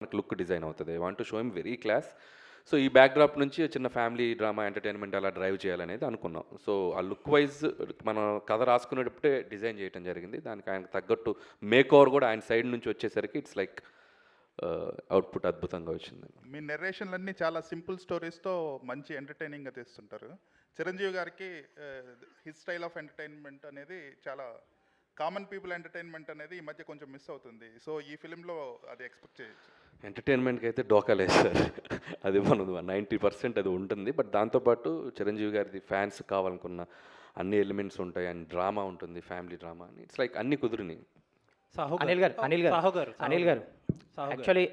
మనకు look design అవుతుంది. I want to show him very class. So ఈ backdrop నుంచి చిన్న ఫ్యామిలీ డ్రామా ఎంటర్‌టైన్‌మెంట్ అలా డ్రైవ్ చేయాలనేది అనుకున్నాం. సో ఆ లుక్ వైజ్ మనం కథ రాసుకునేటప్పుడే డిజైన్ చేయటం జరిగింది. దానికి ఆయనకు తగ్గట్టు మేక్ ఓవర్ కూడా ఆయన సైడ్ నుంచి వచ్చేసరికి ఇట్స్ లైక్ అవుట్‌పుట్ అద్భుతంగా వచ్చింది. మీ నెరేషన్లన్నీ చాలా సింపుల్ స్టోరీస్తో మంచి ఎంటర్టైనింగ్గా తీస్తుంటారు. చిరంజీవి గారికి హిస్ స్టైల్ ఆఫ్ ఎంటర్టైన్మెంట్ అనేది చాలా కామన్ పీపుల్ ఎంటర్టైన్మెంట్ అనేది ఈ మధ్య కొంచెం మిస్ అవుతుంది. సో ఈ ఫిలింలో అది ఎక్స్పెక్ట్ చేయొచ్చు. ఎంటర్టైన్మెంట్కి అయితే డోకా లేదు సార్. అది మనది 90% అది ఉంటుంది. బట్ దాంతోపాటు చిరంజీవి గారిది ఫ్యాన్స్ కావాలనుకున్న అన్ని ఎలిమెంట్స్ ఉంటాయి. అండ్ డ్రామా ఉంటుంది, ఫ్యామిలీ డ్రామా అని. ఇట్స్ లైక్ అన్ని కుదిరినాయి. అనిల్ గారు యాక్చువల్లీ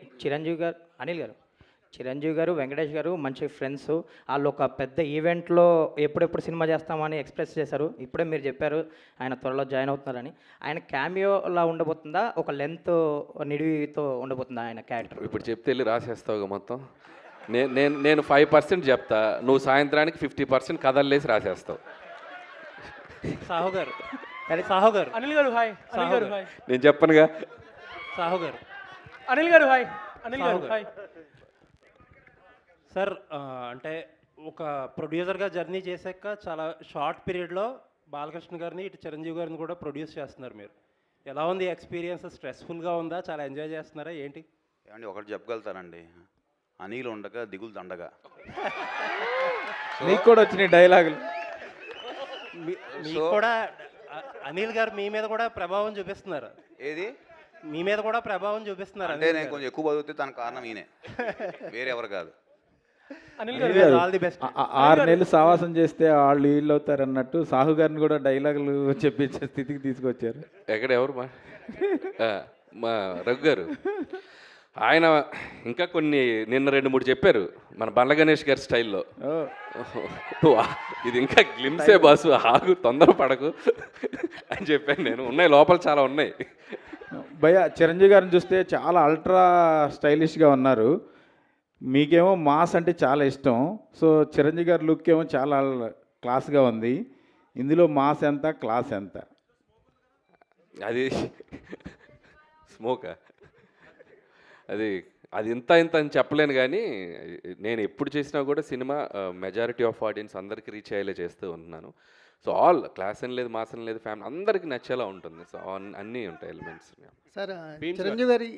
చిరంజీవి గారు వెంకటేష్ గారు మంచి ఫ్రెండ్స్. వాళ్ళు ఒక పెద్ద ఈవెంట్లో ఎప్పుడెప్పుడు సినిమా చేస్తామని ఎక్స్ప్రెస్ చేశారు. ఇప్పుడే మీరు చెప్పారు ఆయన త్వరలో జాయిన్ అవుతున్నారని. ఆయన క్యామియోలా ఉండబోతుందా, ఒక లెంత్ నిడివితో ఉండబోతుందా ఆయన క్యారెక్టర్? ఇప్పుడు చెప్తే వెళ్ళి రాసేస్తావుగా మొత్తం. నేను 5% చెప్తా, నువ్వు సాయంత్రానికి 50% కథల్లేసి రాసేస్తావు. సాహు గారు అనిల్ గారు హాయ్. అనిల్ గారు హాయ్. నేను చెప్పనుగా. సాహు గారు అనిల్ గారు హాయ్. అనిల్ గారు హాయ్. సార్ అంటే ఒక ప్రొడ్యూసర్గా జర్నీ చేశాక చాలా షార్ట్ పీరియడ్లో బాలకృష్ణ గారిని ఇటు చిరంజీవి గారిని కూడా ప్రొడ్యూస్ చేస్తున్నారు మీరు. ఎలా ఉంది ఎక్స్పీరియన్స్? స్ట్రెస్ఫుల్గా ఉందా? చాలా ఎంజాయ్ చేస్తున్నారా ఏంటి? ఏమండి ఒకటి చెప్పగలుగుతానండి, అనిల్ ఉండగా దిగులు దండగా. మీకు కూడా వచ్చినాయి డైలాగులు. మీకు కూడా అనిల్ గారు మీ మీద కూడా ప్రభావం చూపిస్తున్నారు. ఏది మీ మీద కూడా ప్రభావం చూపిస్తున్నారు అంటే నేను కొంచెం ఎక్కువ బతుకుతే తన కారణం ఈయనే, వేరే ఎవరు కాదు. అనిల్ గారు ఆల్ ది బెస్ట్. 6 నెలలు సావాసం చేస్తే వాళ్ళు వీళ్ళు అవుతారు అన్నట్టు సాహు గారిని కూడా డైలాగులు చెప్పించే స్థితికి తీసుకొచ్చారు. ఎక్కడ ఎవరు మా రఘు గారు ఆయన ఇంకా కొన్ని నిన్న 2-3 చెప్పారు మన బండ్ల గణేష్ గారి స్టైల్లో. ఇది ఇంకా గ్లిమ్సే బాసు, ఆగు తొందరపడకు అని చెప్పాను నేను. ఉన్నాయి లోపల చాలా ఉన్నాయి. భయ్య చిరంజీవి గారిని చూస్తే చాలా అల్ట్రా స్టైలిష్గా ఉన్నారు. మీకేమో మాస్ అంటే చాలా ఇష్టం. సో చిరంజీవి గారి లుక్ ఏమో చాలా క్లాస్గా ఉంది. ఇందులో మాస్ ఎంత, క్లాస్ ఎంత? అది స్మోకా, అది అది ఇంత అని చెప్పలేను. కానీ నేను ఎప్పుడు చేసినా కూడా సినిమా మెజారిటీ ఆఫ్ ఆడియన్స్ అందరికీ రీచ్ అయ్యేలా చేస్తూ ఉంటున్నాను. సో ఆల్ క్లాస్ అని లేదు, మాస్ అని లేదు, ఫ్యామిలీ అందరికీ నచ్చేలా ఉంటుంది. సో అన్నీ ఉంటాయి ఎలిమెంట్స్. సార్ చిరంజీవి గారి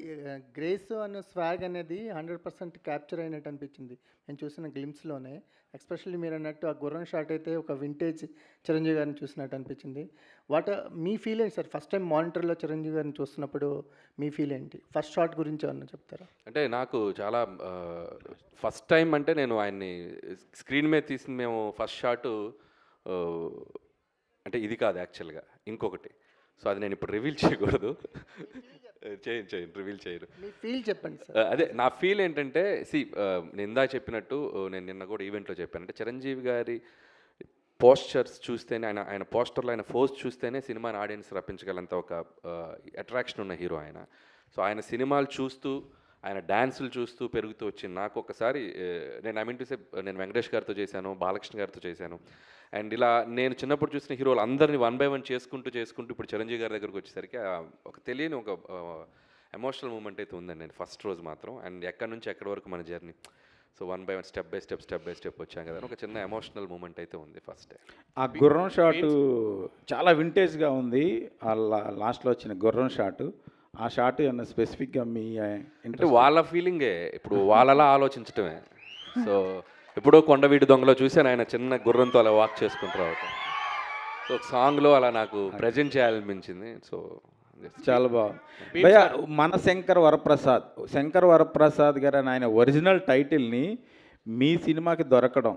గ్రేస్ అన్న స్వాగ్ అనేది 100% క్యాప్చర్ అయినట్టు అనిపించింది నేను చూసిన గ్లిమ్స్లోనే. ఎస్పెషల్లీ మీరు అన్నట్టు ఆ గుర్రం షాట్ అయితే ఒక వింటేజ్ చిరంజీవి గారిని చూసినట్టు అనిపించింది. మీ ఫీల్ ఏంటి సార్? ఫస్ట్ టైం మానిటర్లో చిరంజీవి గారిని చూస్తున్నప్పుడు మీ ఫీల్ ఏంటి? ఫస్ట్ షాట్ గురించి ఏమన్నా చెప్తారా? అంటే నాకు చాలా ఫస్ట్ టైం అంటే నేను ఆయన్ని స్క్రీన్ మీద తీసింది. మేము ఫస్ట్ షాటు అంటే ఇది కాదు యాక్చువల్గా, ఇంకొకటి. సో అది నేను ఇప్పుడు రివీల్ చేయకూడదు. చేయను రివీల్ చేయను. మీ ఫీల్ చెప్పండి సార్. అదే నా ఫీల్ ఏంటంటే నేను ఇందాక చెప్పినట్టు, నేను నిన్న కూడా ఈవెంట్లో చెప్పాను. అంటే చిరంజీవి గారి పోస్చర్స్ చూస్తేనే, ఆయన పోస్టర్లో ఆయన ఫోజ్ చూస్తేనే సినిమాని ఆడియన్స్ రప్పించగలంత ఒక అట్రాక్షన్ ఉన్న హీరో ఆయన. సో ఆయన సినిమాలు చూస్తూ, ఆయన డ్యాన్సులు చూస్తూ పెరుగుతూ వచ్చింది. నాకు ఒకసారి నేను వెంకటేష్ గారితో చేశాను, బాలకృష్ణ గారితో చేశాను. అండ్ ఇలా నేను చిన్నప్పుడు చూసిన హీరోలు అందరినీ 1 by 1 చేసుకుంటూ ఇప్పుడు చిరంజీవి గారి దగ్గరకు వచ్చేసరికి ఒక తెలియని ఒక ఎమోషనల్ మూమెంట్ అయితే ఉందండి నేను ఫస్ట్ రోజు మాత్రం. అండ్ ఎక్కడి నుంచి ఎక్కడి వరకు మన journey. So 1 by 1 step by step వచ్చాం కదా, ఒక చిన్న ఎమోషనల్ మూమెంట్ అయితే ఉంది ఫస్ట్ డే. ఆ గుర్రం షాటు చాలా వింటేజ్గా ఉంది. ఆ లాస్ట్లో వచ్చిన గుర్రం షాటు, ఆ షాట్ ఏమన్నా స్పెసిఫిక్గా మీ అంటే వాళ్ళ ఫీలింగే, ఇప్పుడు వాళ్ళలా ఆలోచించటమే. సో ఎప్పుడో కొండవీటి దొంగలో చూసాను ఆయన చిన్న గుర్రంతో అలా వాక్ చేసుకుంటూ రావటం. సో సాంగ్లో అలా నాకు ప్రజెంట్ చేయాలనిపించింది. సో చాలా బాగుంది భయ్య. మన శంకర్ వరప్రసాద్ గారు అని ఆయన ఒరిజినల్ టైటిల్ని మీ సినిమాకి దొరకడం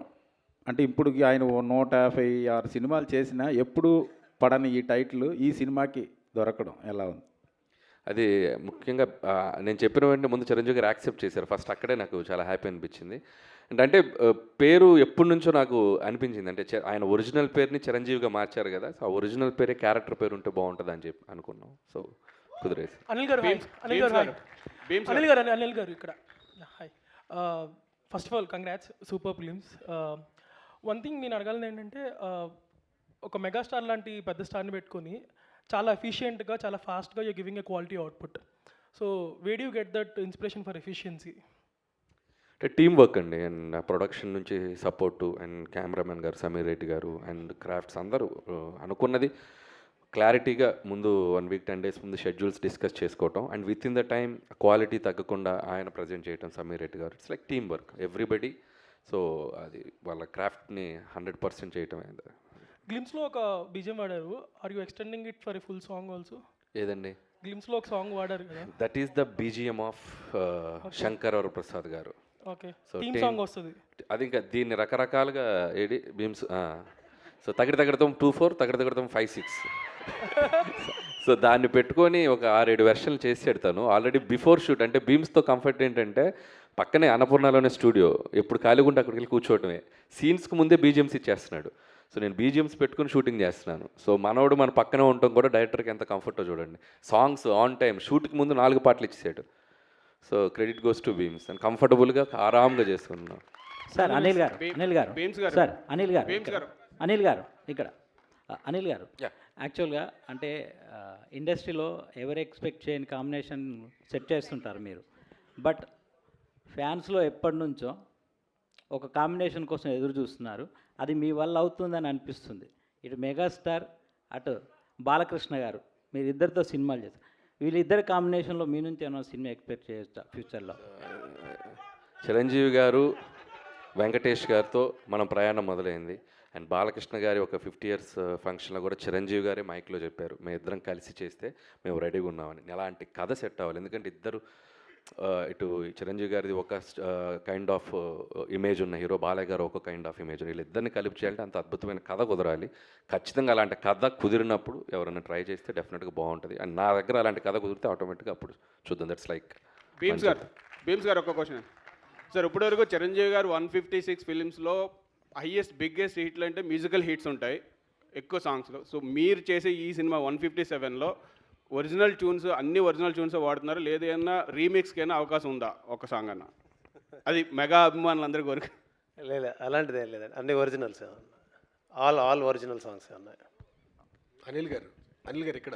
అంటే, ఇప్పుడు ఆయన 156 సినిమాలు చేసినా ఎప్పుడు పడని ఈ టైటిల్ ఈ సినిమాకి దొరకడం ఎలా ఉంది? అది ముఖ్యంగా నేను చెప్పిన వెంటనే ముందు చిరంజీవి గారు యాక్సెప్ట్ చేశారు ఫస్ట్. అక్కడే నాకు చాలా హ్యాపీ అనిపించింది. అంటే పేరు ఎప్పటి నుంచో నాకు అనిపించింది, అంటే ఆయన ఒరిజినల్ పేరుని చిరంజీవిగా మార్చారు కదా, సో ఆ ఒరిజినల్ పేరే క్యారెక్టర్ పేరు ఉంటే బాగుంటుంది అని చెప్పి అనుకున్నాం. సో కుదిరేసి. అనిల్ గారు ఇక్కడ hi. First of all congrats, super films. One thing నేను అడగాలని ఏంటంటే, ఒక మెగాస్టార్ లాంటి పెద్ద స్టార్ని పెట్టుకొని చాలా ఎఫిషియెంట్గా, చాలా ఫాస్ట్గా you giving a quality output. So way do get that inspiration for efficiency? అంటే టీం వర్క్ అండి, అండ్ ప్రొడక్షన్ నుంచి సపోర్టు, అండ్ కెమెరామెన్ గారు సమీర్ రెడ్డి గారు, అండ్ క్రాఫ్ట్స్ అందరూ అనుకున్నది క్లారిటీగా ముందు 1 వీక్ 10 డేస్ ముందు షెడ్యూల్స్ డిస్కస్ చేసుకోవటం, and with in the time quality తగ్గకుండా ఆయన ప్రజెంట్ చేయటం సమీర్ రెడ్డి గారు. It's like team work everybody. So అది వాళ్ళ క్రాఫ్ట్ని 100% చేయటం అయింది. గ్లిమ్స్లో ఒక బీజిఎం వాడారు. Are you extending it for a full song also? ఏదండి? గ్లిమ్స్లో ఒక సాంగ్ వాడారు కదా. That is the BGM of Shankar Prasad garu. Okay, So, theme team- song వస్తుంది. అది ఇంకా దీన్ని రకరకాలుగా ఏడి బీమ్స్. సో తగడతాం 2-4, తగడతాం 5-6. సో దాన్ని పెట్టుకొని ఒక 6-7 వెర్షన్లు చేసి పెడతాను ఆల్రెడీ బిఫోర్ షూట్. అంటే బీమ్స్తో కంఫర్ట్ ఏంటంటే పక్కనే అన్నపూర్ణలోనే స్టూడియో, ఎప్పుడు ఖాళీగా ఉంటే అక్కడికి వెళ్ళి కూర్చోవటమే. సీన్స్కి ముందే బీజిఎమ్స్ ఇచ్చేస్తున్నాడు. సో నేను బీజిఎమ్స్ పెట్టుకుని షూటింగ్ చేస్తున్నాను. సో మనోడు మన పక్కనే ఉండటం కూడా డైరెక్టర్కి ఎంత కంఫర్టో చూడండి. సాంగ్స్ ఆన్ టైం, షూట్కి ముందు 4 పాటలు ఇచ్చేసాడు. So credit goes to Bheems, and కంఫర్టబుల్గా ఆరామ్గా చేసుకున్నాం. సార్ అనిల్ గారు, అనిల్ గారు, సార్ అనిల్ గారు, అనిల్ గారు ఇక్కడ అనిల్ గారు, Yeah. యాక్చువల్గా అంటే ఇండస్ట్రీలో ఎవరు ఎక్స్పెక్ట్ చేయని కాంబినేషన్ సెట్ చేస్తుంటారు మీరు. బట్ ఫ్యాన్స్లో ఎప్పటి నుంచో ఒక కాంబినేషన్ కోసం ఎదురు చూస్తున్నారు. అది మీ వల్ల అవుతుందని అనిపిస్తుంది. ఇటు మెగాస్టార్, అటు బాలకృష్ణ గారు, మీరిద్దరితో సినిమాలు చేస్తారు. వీళ్ళిద్దరి కాంబినేషన్లో మీ నుంచి ఏమైనా సినిమా ఎక్స్పెక్ట్ చేయొచ్చా ఫ్యూచర్లో? చిరంజీవి గారు వెంకటేష్ గారితో మనం ప్రయాణం మొదలైంది. అండ్ బాలకృష్ణ గారి ఒక 50 years ఫంక్షన్లో కూడా చిరంజీవి గారే మైక్లో చెప్పారు, మేము ఇద్దరం కలిసి చేస్తే మేము రెడీగా ఉన్నామని. ఎలాంటి కథ సెట్ అవ్వాలి, ఎందుకంటే ఇద్దరు ఇటు చిరంజీవి గారిది ఒక కైండ్ ఆఫ్ ఇమేజ్ ఉన్న హీరో, బాలయ్య గారు ఒక కైండ్ ఆఫ్ ఇమేజ్, వీళ్ళిద్దరిని కలిపి చేయాలంటే అంత అద్భుతమైన కథ కుదరాలి. ఖచ్చితంగా అలాంటి కథ కుదిరినప్పుడు ఎవరైనా ట్రై చేస్తే డెఫినెట్గా బాగుంటుంది. అండ్ నా దగ్గర అలాంటి కథ కుదిరితే ఆటోమేటిక్గా అప్పుడు చూద్దాం. దట్స్ లైక్ భీమ్స్ గారు ఒక క్వశ్చన్ సార్. ఇప్పటివరకు చిరంజీవి గారు 156 ఫిలిమ్స్లో హైయెస్ట్ బిగ్గెస్ట్ హిట్లు అంటే మ్యూజికల్ హిట్స్ ఉంటాయి ఎక్కువ సాంగ్స్లో. సో మీరు చేసే ఈ సినిమా 157లో ఒరిజినల్ ట్యూన్స్, అన్ని ఒరిజినల్ ట్యూన్స్ వాడుతున్నారు, లేదు ఏమన్నా రీమిక్స్కైనా అవకాశం ఉందా ఒక సాంగ్ అన్న? అది మెగా అభిమానులందరూ కోరిక. లేదు అలాంటిది ఏం లేదండి, అన్ని ఒరిజినల్స్, ఆల్ ఒరిజినల్ సాంగ్స్ ఉన్నాయి. అనిల్ గారు ఇక్కడ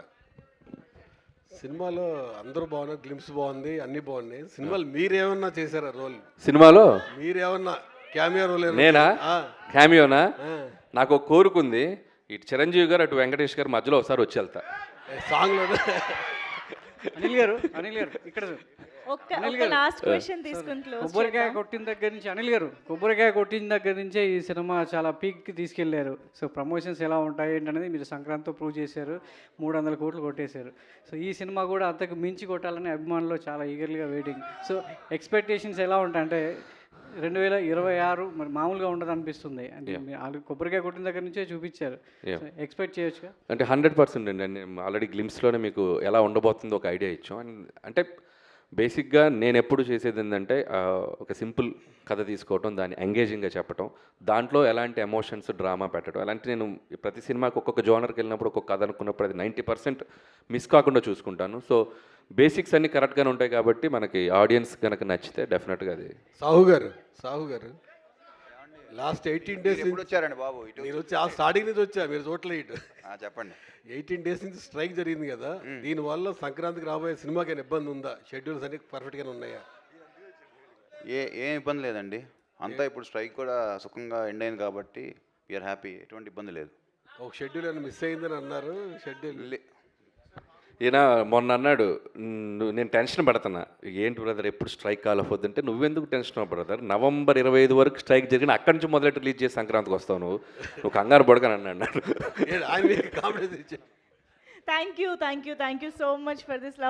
సినిమాలో అందరూ బాగున్నారు, గ్లిమ్స్ బాగుంది, అన్నీ బాగున్నాయి. సినిమాలు మీరేమన్నా చేశారా రోల్? సినిమాలో మీరేమన్నా క్యామియో రోల్? నేనా? క్యామియోనా? నాకు ఒక కోరుకుంది, ఇటు చిరంజీవి గారు అటు వెంకటేష్ గారు మధ్యలో ఒకసారి వచ్చి వెళ్తా సాంగ్లో. అనిల్ గారు ఇక్కడ లాస్ట్ క్వశ్చన్ తీసుకుంటూ కొబ్బరికాయ కొట్టిన దగ్గర నుంచి అనిల్ గారు, కొబ్బరికాయ కొట్టిన దగ్గర నుంచే ఈ సినిమా చాలా పీక్కి తీసుకెళ్లారు. సో ప్రమోషన్స్ ఎలా ఉంటాయి ఏంటనేది మీరు సంక్రాంతితో ప్రూవ్ చేశారు. 300 కోట్లు కొట్టేశారు. సో ఈ సినిమా కూడా అంతకు మించి కొట్టాలని అభిమానులు చాలా ఈగర్గా వెయిటింగ్. సో ఎక్స్పెక్టేషన్స్ ఎలా ఉంటాయంటే 2026 మరి మామూలుగా ఉండదు అనిపిస్తుంది. అంటే వాళ్ళు కొబ్బరికాయ కొట్టిన దగ్గర నుంచే చూపించారు, ఎక్స్పెక్ట్ చేయొచ్చుగా? అంటే 100% అండి. నేను ఆల్రెడీ గ్లిమ్స్లోనే మీకు ఎలా ఉండబోతుందో ఒక ఐడియా ఇచ్చాం. అండ్ అంటే బేసిక్గా నేను ఎప్పుడు చేసేది ఏంటంటే ఒక సింపుల్ కథ తీసుకోవటం, దాన్ని ఎంగేజింగ్గా చెప్పటం, దాంట్లో ఎలాంటి ఎమోషన్స్, డ్రామా పెట్టడం, అలాంటి నేను ప్రతి సినిమాకి ఒక్కొక్క జోనర్కి వెళ్ళినప్పుడు ఒక్కొక్క కథ అనుకున్నప్పుడు అది 90% మిస్ కాకుండా చూసుకుంటాను. సో బేసిక్స్ అన్నీ కరెక్ట్గానే ఉంటాయి కాబట్టి మనకి ఆడియన్స్ కనుక నచ్చితే డెఫినెట్గా అది. సాహు గారు లాస్ట్ 18 days వచ్చారండి బాబు? నేను వచ్చి స్టార్టింగ్ నుంచి వచ్చా, మీరు చూడలే ఇటు. చెప్పండి. 18 days నుంచి స్ట్రైక్ జరిగింది కదా, దీనివల్ల సంక్రాంతికి రాబోయే సినిమాకి ఏమైనా ఇబ్బంది ఉందా? షెడ్యూల్స్ అన్ని పర్ఫెక్ట్గానే ఉన్నాయా? ఏం ఇబ్బంది లేదండి, అంతా ఇప్పుడు స్ట్రైక్ కూడా సుఖంగా ఎండ్ అయింది కాబట్టి వీఆర్ హ్యాపీ, ఎటువంటి ఇబ్బంది లేదు. ఒక షెడ్యూల్ ఏమైనా మిస్ అయిందని అన్నారు. షెడ్యూల్ ఈయన మొన్న అన్నాడు, నేను టెన్షన్ పడుతున్నా, ఏంటి బ్రదర్ ఎప్పుడు స్ట్రైక్ కాలపోద్దంటే, నువ్వెందుకు టెన్షన్ బ్రదర్, November 25 వరకు స్ట్రైక్ జరిగిన అక్కడి నుంచి మొదలెట్టి రిలీజ్ చేసి సంక్రాంతికి వస్తావు, నువ్వు కంగారు పడకని అన్నాడు. Thank you so much for this